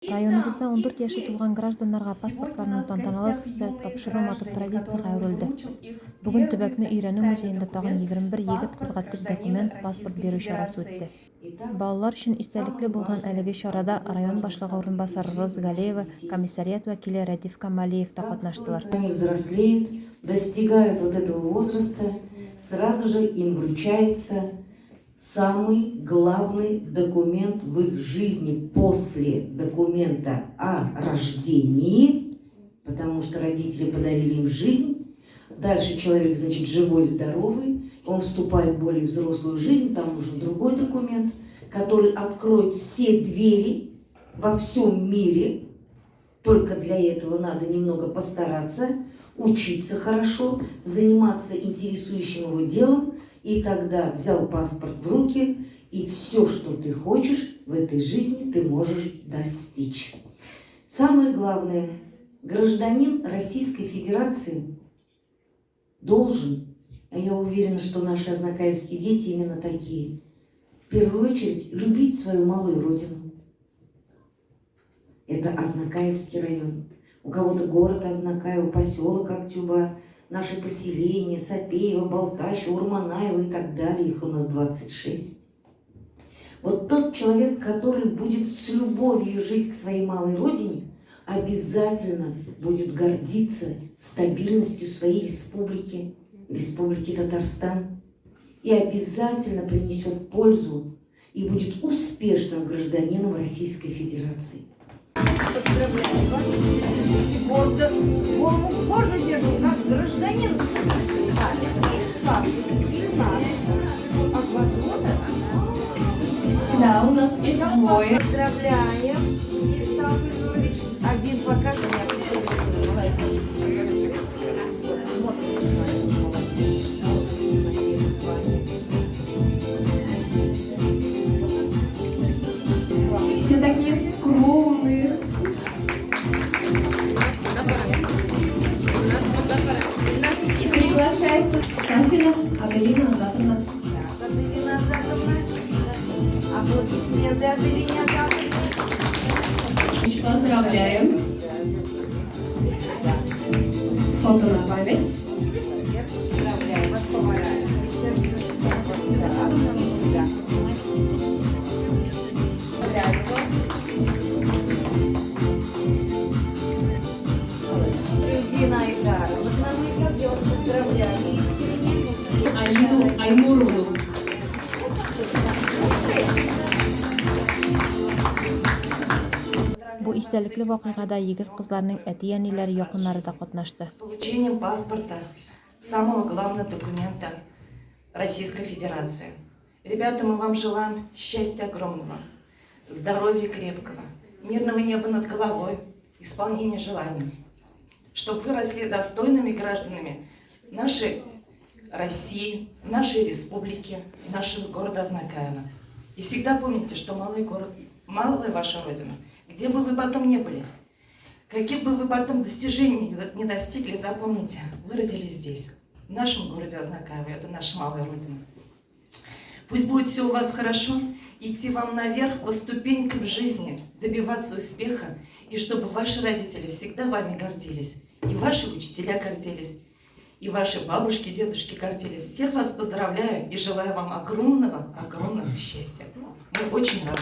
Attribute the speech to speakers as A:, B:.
A: Районыбызда 14 яшы тулган граждандарга паспортларның тантаналы төстө тапшыруу матур традицияга әверелде. Бүген төбәкне өйрәнүү музейында тагын 21 егет кызга төп документ паспорт берүү чарасы үтте. Балалар өчен истәлекле булган әлеге чарада район башлыгы урынбасары Роза Галеева, комиссариат вәкиле Радиф Камалиев та катнаштылар.
B: Они взрослеют, достигают вот этого возраста, сразу же им вручается самый главный документ в их жизни после документа о рождении, потому что родители подарили им жизнь. Дальше человек, значит, живой, здоровый, он вступает в более взрослую жизнь, там нужен другой документ, который откроет все двери во всем мире. Только для этого надо немного постараться, учиться хорошо, заниматься интересующим его делом, и тогда взял паспорт в руки, и все, что ты хочешь в этой жизни, ты можешь достичь. Самое главное, гражданин Российской Федерации должен, а я уверена, что наши азнакаевские дети именно такие, в первую очередь любить свою малую родину. Это Азнакаевский район. У кого-то город Азнакаево, поселок Актюба, наши поселения, Сапеево, Балтащево, Урманаево и так далее, их у нас 26. Вот тот человек, который будет с любовью жить к своей малой родине, обязательно будет гордиться стабильностью своей республики, Республики Татарстан, и обязательно принесет пользу и будет успешным гражданином Российской Федерации.
C: Поздравляю вас. Гордо держу, как гражданин.
D: Да, у нас их двое.
C: Поздравляем. Станислав Ильич. Один пока
D: Все такие скромные. Приглашается Сафина Аделина Азатовна.
C: Аделина Азатовна. Аплодисменты Аделине Азатовне.
D: Поздравляем. Фото на память.
C: Поздравляем. Вас помогаем. Поздравляю вас. Ирина Айдаровна, вот нам и как я вас поздравляю.
D: Алину Аймурову.
A: Бу истәлекле вакыйгада егет кызларның әти-әниләре, якыннары да катнашты.
E: С получением паспорта, самого главного документа Российской Федерации. Ребята, мы вам желаем счастья огромного, здоровья крепкого, мирного неба над головой, исполнения желаний, чтобы вы росли достойными гражданами нашей России, нашей республики, нашего города Азнакаево. И всегда помните, что малый город, малая ваша родина, где бы вы потом не были, каких бы вы потом достижений не достигли, запомните, вы родились здесь, в нашем городе Азнакаево, это наша малая родина. Пусть будет все у вас хорошо, идти вам наверх по ступенькам жизни, добиваться успеха, и чтобы ваши родители всегда вами гордились, и ваши учителя гордились, и ваши бабушки, дедушки гордились. Всех вас поздравляю и желаю вам огромного, огромного счастья. Мы очень рады.